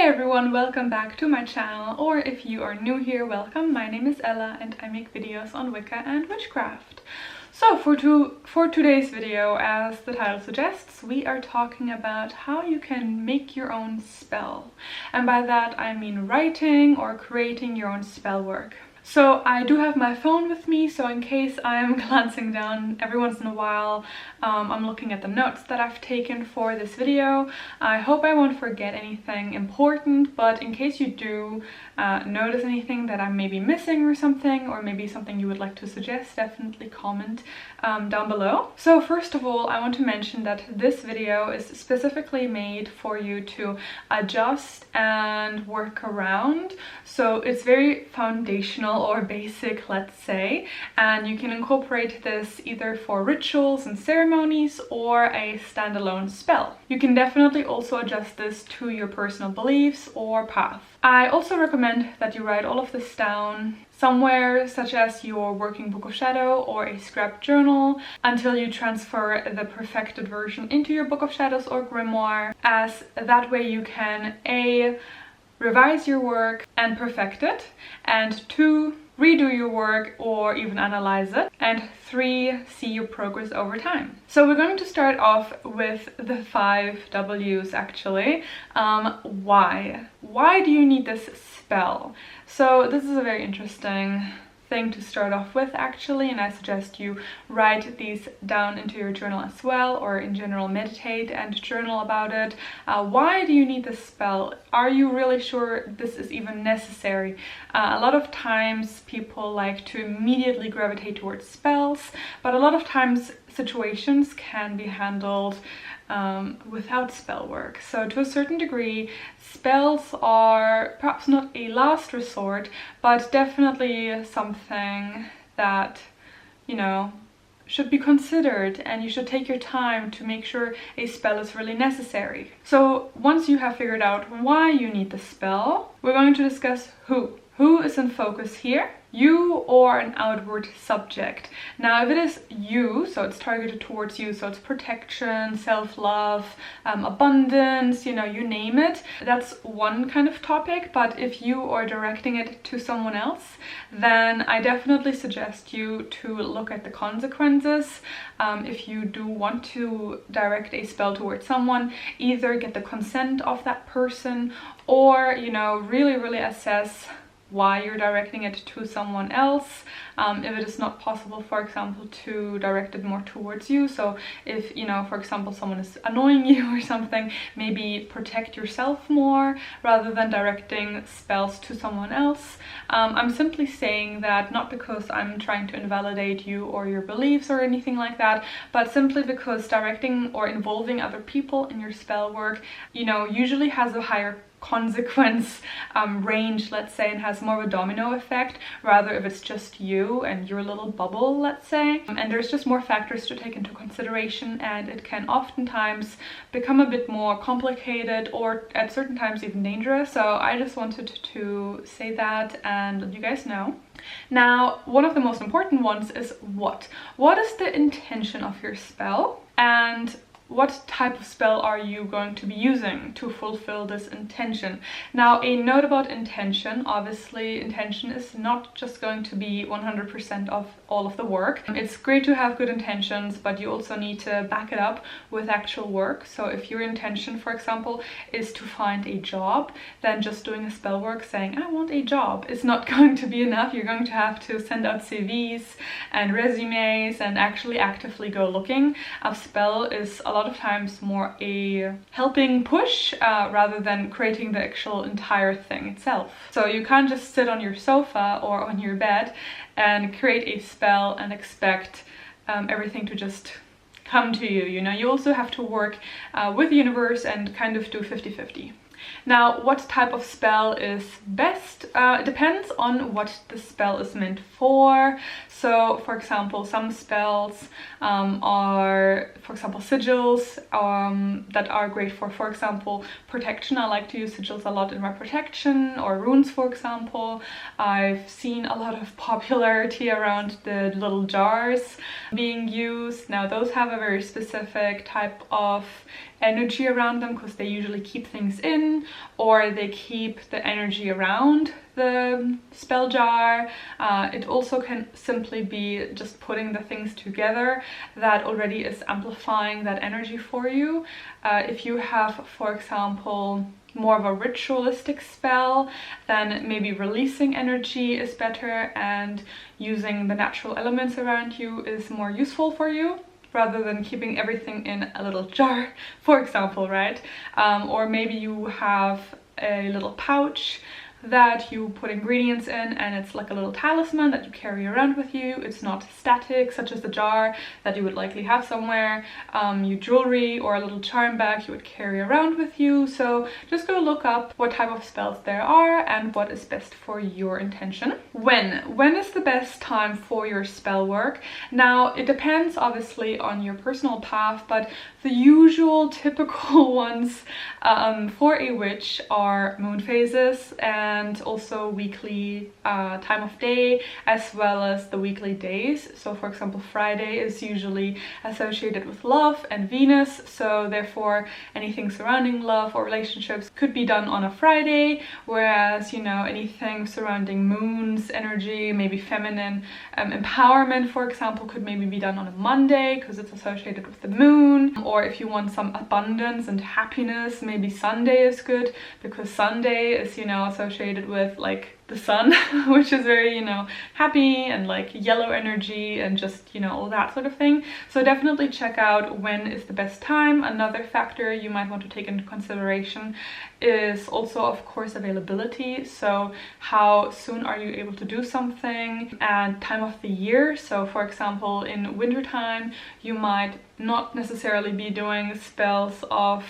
everyone, welcome back to my channel, or if you are new here, welcome. My name is Ella and I make videos on Wicca and witchcraft. So for today's video, as the title suggests, we are talking about how you can make your own spell. And by that I mean writing or creating your own spell work. So I do have my phone with me, so in case I'm glancing down every once in a while, I'm looking at the notes that I've taken for this video. I hope I won't forget anything important, but in case you do notice anything that I'm maybe missing or maybe something you would like to suggest, definitely comment down below. So first of all, I want to mention that this video is specifically made for you to adjust and work around. So it's very foundational or basic, let's say, and you can incorporate this either for rituals and ceremonies or a standalone spell. You can definitely also adjust this to your personal beliefs or path. I also recommend that you write all of this down somewhere, such as your working book of shadow or a scrap journal, until you transfer the perfected version into your book of shadows or grimoire, as that way you can A, revise your work and perfect it, and 2, redo your work or even analyze it, and 3, see your progress over time. So we're going to start off with the 5 W's actually. Why? Why do you need this spell? So this is a very interesting thing to start off with actually, and I suggest you write these down into your journal as well, or in general meditate and journal about it. Why do you need this spell? Are you really sure this is even necessary? A lot of times people like to immediately gravitate towards spells, but a lot of times situations can be handled without spell work. So to a certain degree, spells are perhaps not a last resort, but definitely something that, you know, should be considered, and you should take your time to make sure a spell is really necessary. So once you have figured out why you need the spell, we're going to discuss who. Who is in focus here? You or an outward subject. Now, if it is you, so it's targeted towards you, so it's protection, self-love, abundance, you know, you name it, that's one kind of topic. But if you are directing it to someone else, then I definitely suggest you to look at the consequences. If you do want to direct a spell towards someone, either get the consent of that person, or, you know, really assess why you're directing it to someone else. If it is not possible, for example, to direct it more towards you, so if, you know, for example, someone is annoying you or something, maybe protect yourself more rather than directing spells to someone else. I'm simply saying that not because I'm trying to invalidate you or your beliefs or anything like that, but simply because directing or involving other people in your spell work, you know, usually has a higher consequence range, let's say, and has more of a domino effect, rather if it's just you and your little bubble, let's say. And there's just more factors to take into consideration, and it can oftentimes become a bit more complicated or at certain times even dangerous. So I just wanted to say that and let you guys know. Now, one of the most important ones is what is the intention of your spell, and what type of spell are you going to be using to fulfill this intention? Now, a note about intention. Obviously, intention is not just going to be 100% of all of the work. It's great to have good intentions, but you also need to back it up with actual work. So if your intention, for example, is to find a job, then just doing a spell work saying, I want a job, is not going to be enough. You're going to have to send out CVs and resumes and actually actively go looking. A spell is a lot of times more a helping push rather than creating the actual entire thing itself. So you can't just sit on your sofa or on your bed and create a spell and expect everything to just come to you. You know, you also have to work with the universe and kind of do 50-50. Now, what type of spell is best? It depends on what the spell is meant for. So, for example, some spells are, for example, sigils that are great for example, protection. I like to use sigils a lot in my protection, or runes, for example. I've seen a lot of popularity around the little jars being used. Now, those have a very specific type of energy around them, because they usually keep things in, or they keep the energy around the spell jar. It also can simply be just putting the things together that already is amplifying that energy for you. If you have, for example, more of a ritualistic spell, then maybe releasing energy is better and using the natural elements around you is more useful for you, rather than keeping everything in a little jar, for example, right? Or maybe you have a little pouch that you put ingredients in, and it's like a little talisman that you carry around with you. It's not static, such as the jar that you would likely have somewhere. Your jewelry or a little charm bag you would carry around with you. So just go look up what type of spells there are and what is best for your intention. When is the best time for your spell work? Now, it depends obviously on your personal path, but the usual typical ones for a witch are moon phases, and also weekly time of day, as well as the weekly days. So for example, Friday is usually associated with love and Venus, so therefore anything surrounding love or relationships could be done on a Friday, whereas, you know, anything surrounding moon's energy, maybe feminine empowerment, for example, could maybe be done on a Monday because it's associated with the moon. Or if you want some abundance and happiness, maybe Sunday is good, because Sunday is, you know, associated with like the sun, which is very, you know, happy and like yellow energy and just, you know, all that sort of thing. So definitely check out when is the best time. Another factor you might want to take into consideration is also, of course, availability. So how soon are you able to do something, and time of the year. So for example, in wintertime you might not necessarily be doing spells of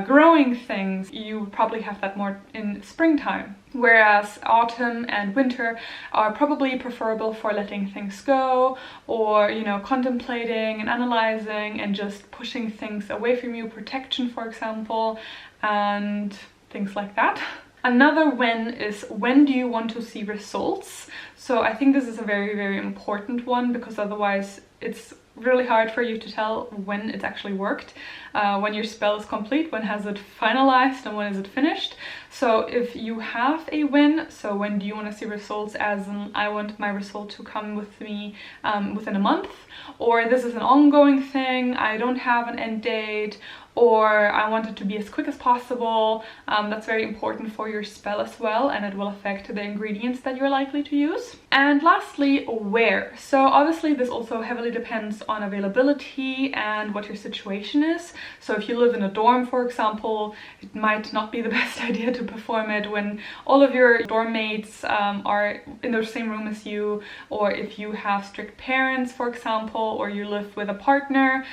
growing things. You probably have that more in springtime, whereas autumn and winter are probably preferable for letting things go, or, you know, contemplating and analyzing and just pushing things away from you, protection, for example, and things like that. Another when is, when do you want to see results? So I think this is a very, very important one, because otherwise it's really hard for you to tell when it's actually worked, when your spell is complete, when has it finalized, and when is it finished. So if you have a when, so when do you want to see results, as in I want my result to come with me within a month, or this is an ongoing thing, I don't have an end date, or I want it to be as quick as possible. That's very important for your spell as well, and it will affect the ingredients that you're likely to use. And lastly, where. So obviously this also heavily depends on availability and what your situation is. So if you live in a dorm, for example, it might not be the best idea to perform it when all of your dorm mates are in the same room as you, or if you have strict parents, for example, or you live with a partner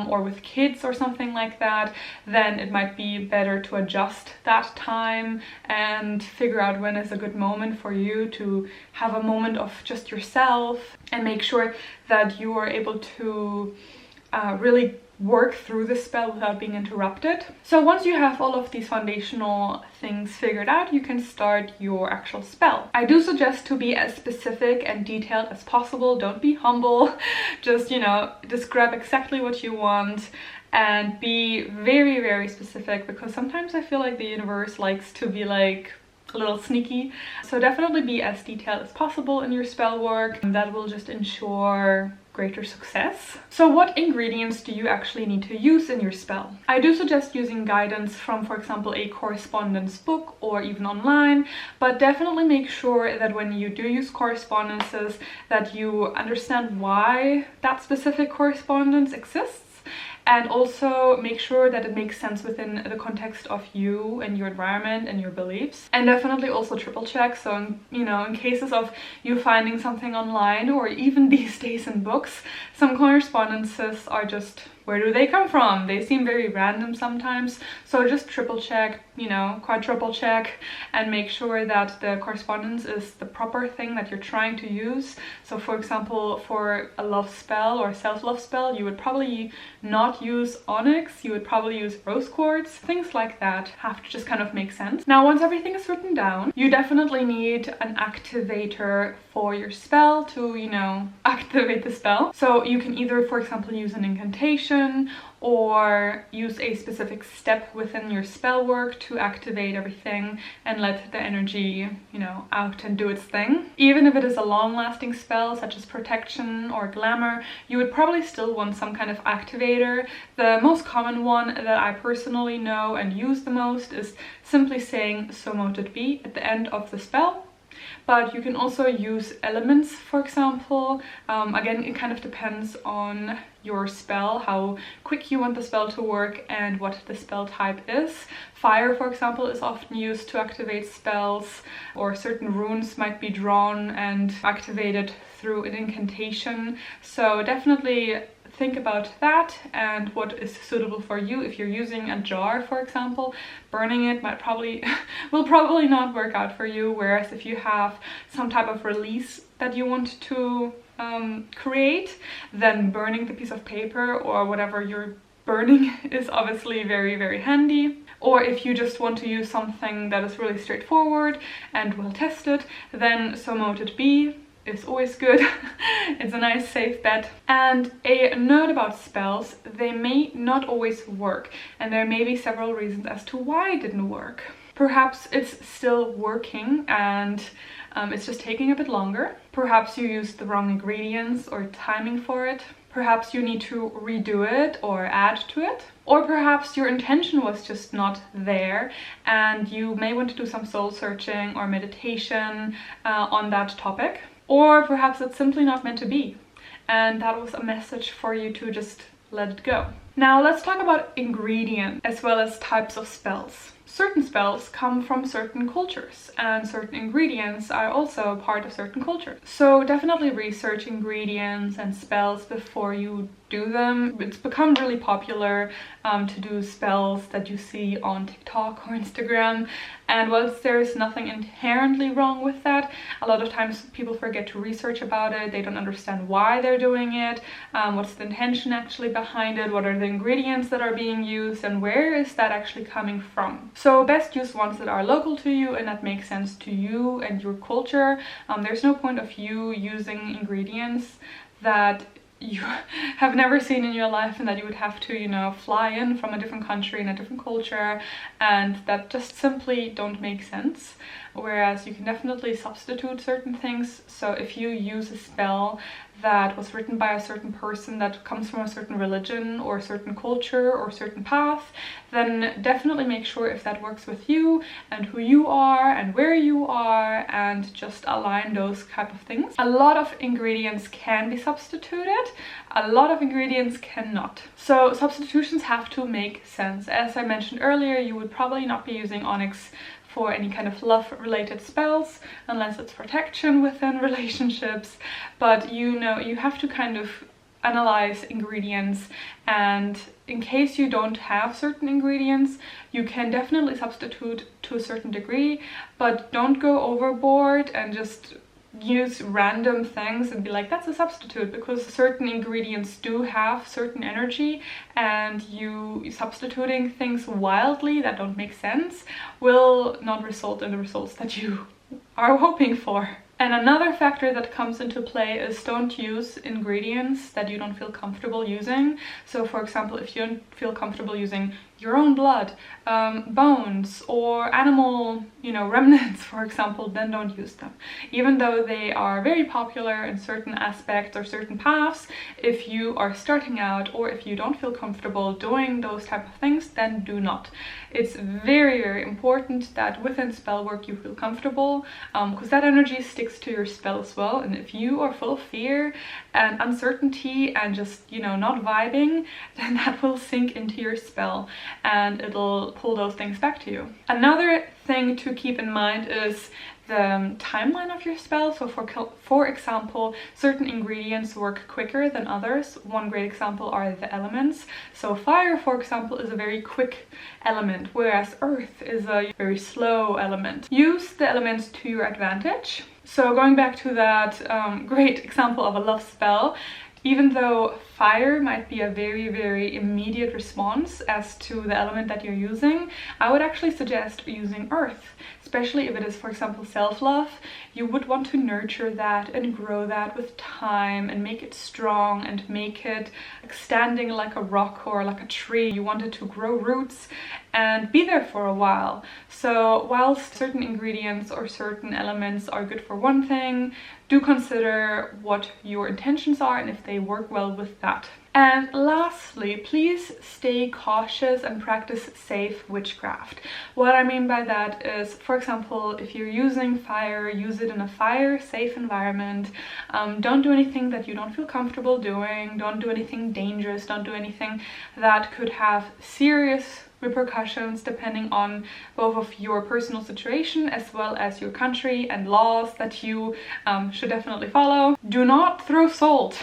or with kids or something like that, then it might be better to adjust that time and figure out when is a good moment for you to have a moment of just yourself, and make sure that you are able to really work through the spell without being interrupted. So once you have all of these foundational things figured out, you can start your actual spell. I do suggest to be as specific and detailed as possible. Don't be humble. Just, you know, describe exactly what you want and be very, very specific, because sometimes I feel like the universe likes to be like a little sneaky. So definitely be as detailed as possible in your spell work. That will just ensure greater success. So what ingredients do you actually need to use in your spell? I do suggest using guidance from, for example, a correspondence book or even online, but definitely make sure that when you do use correspondences that you understand why that specific correspondence exists, and also make sure that it makes sense within the context of you and your environment and your beliefs. And definitely also triple check. So, you know, in cases of you finding something online, or even these days in books, some correspondences are just, where do they come from? They seem very random sometimes. So just triple check, you know, quadruple check, and make sure that the correspondence is the proper thing that you're trying to use. So for example, for a love spell or self-love spell, you would probably not use onyx, you would probably use rose quartz. Things like that have to just kind of make sense. Now, once everything is written down, you definitely need an activator for your spell to, you know, activate the spell. So you can either, for example, use an incantation, meditation or use a specific step within your spell work to activate everything and let the energy, you know, out and do its thing. Even if it is a long-lasting spell such as protection or glamour, you would probably still want some kind of activator. The most common one that I personally know and use the most is simply saying "so mote it be" at the end of the spell. But you can also use elements, for example. Again, it kind of depends on your spell, how quick you want the spell to work and what the spell type is. Fire, for example, is often used to activate spells, or certain runes might be drawn and activated through an incantation. So definitely think about that and what is suitable for you. If you're using a jar, for example, burning it will probably not work out for you, whereas if you have some type of release that you want to create, then burning the piece of paper or whatever you're burning is obviously very, very handy. Or if you just want to use something that is really straightforward and well tested, then "so mote it be" is always good. It's a nice safe bet. And a note about spells: they may not always work, and there may be several reasons as to why it didn't work. Perhaps it's still working and it's just taking a bit longer. Perhaps you used the wrong ingredients or timing for it. Perhaps you need to redo it or add to it. Or perhaps your intention was just not there and you may want to do some soul searching or meditation on that topic. Or perhaps it's simply not meant to be, and that was a message for you to just let it go. Now let's talk about ingredients as well as types of spells. Certain spells come from certain cultures, and certain ingredients are also part of certain cultures. So definitely research ingredients and spells before you do them. It's become really popular to do spells that you see on TikTok or Instagram, and whilst there is nothing inherently wrong with that, a lot of times people forget to research about it. They don't understand why they're doing it, what's the intention actually behind it, what are the ingredients that are being used, and where is that actually coming from. So best use ones that are local to you and that make sense to you and your culture. There's no point of you using ingredients that you have never seen in your life and that you would have to, you know, fly in from a different country and a different culture, and that just simply don't make sense. Whereas you can definitely substitute certain things. So if you use a spell that was written by a certain person that comes from a certain religion or a certain culture or certain path, then definitely make sure if that works with you and who you are and where you are, and just align those type of things. A lot of ingredients can be substituted, a lot of ingredients cannot. So substitutions have to make sense. As I mentioned earlier, you would probably not be using onyx for any kind of love related spells unless it's protection within relationships, but you know, you have to kind of analyze ingredients, and in case you don't have certain ingredients, you can definitely substitute to a certain degree, but don't go overboard and just use random things and be like, that's a substitute, because certain ingredients do have certain energy, and you substituting things wildly that don't make sense will not result in the results that you are hoping for. And another factor that comes into play is don't use ingredients that you don't feel comfortable using. So for example, if you don't feel comfortable using your own blood, bones, or animal, you know, remnants, for example, then don't use them. Even though they are very popular in certain aspects or certain paths, if you are starting out or if you don't feel comfortable doing those type of things, then do not. It's very, very important that within spell work you feel comfortable, because that energy sticks to your spell as well. And if you are full of fear and uncertainty and just, you know, not vibing, then that will sink into your spell and it'll pull those things back to you. Another thing to keep in mind is the timeline of your spell. So for example, certain ingredients work quicker than others. One great example are the elements. So fire, for example, is a very quick element, whereas earth is a very slow element. Use the elements to your advantage. So going back to that great example of a love spell, Even though fire might be a very, very immediate response as to the element that you're using, I would actually suggest using earth, especially if it is, for example, self-love. You would want to nurture that and grow that with time and make it strong and make it like standing like a rock or like a tree. You want it to grow roots and be there for a while. So whilst certain ingredients or certain elements are good for one thing, do consider what your intentions are and if they work well with that. And lastly, please stay cautious and practice safe witchcraft. What I mean by that is, for example, if you're using fire, use it in a fire-safe environment. Don't do anything that you don't feel comfortable doing. Don't do anything dangerous. Don't do anything that could have serious repercussions depending on both of your personal situation as well as your country and laws that you should definitely follow. Do not throw salt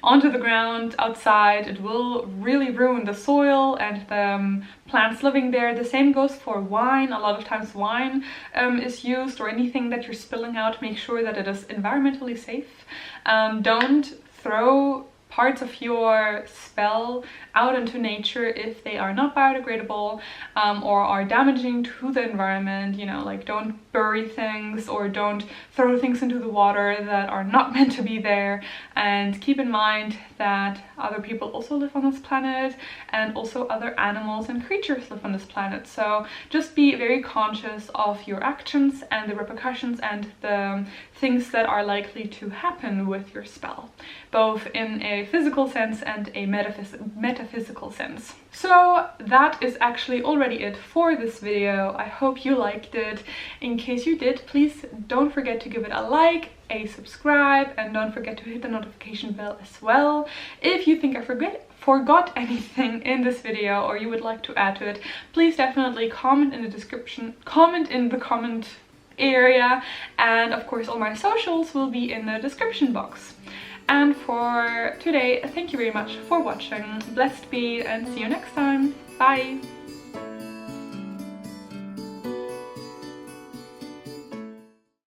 onto the ground outside. It will really ruin the soil and the plants living there. The same goes for wine. A lot of times wine is used, or anything that you're spilling out. Make sure that it is environmentally safe. Don't throw parts of your spell out into nature if they are not biodegradable or are damaging to the environment. You know, like don't bury things or don't throw things into the water that are not meant to be there. And keep in mind that other people also live on this planet, and also other animals and creatures live on this planet. So just be very conscious of your actions and the repercussions and the things that are likely to happen with your spell, both in a physical sense and a metaphysical sense. So that is actually already it for this video. I hope you liked it. In case you did, please don't forget to give it a like, a subscribe, and don't forget to hit the notification bell as well. If you think I forgot anything in this video or you would like to add to it, please definitely comment in the description, comment in the comment area, and of course all my socials will be in the description box. And for today, thank you very much for watching. Blessed be, and see you next time. Bye!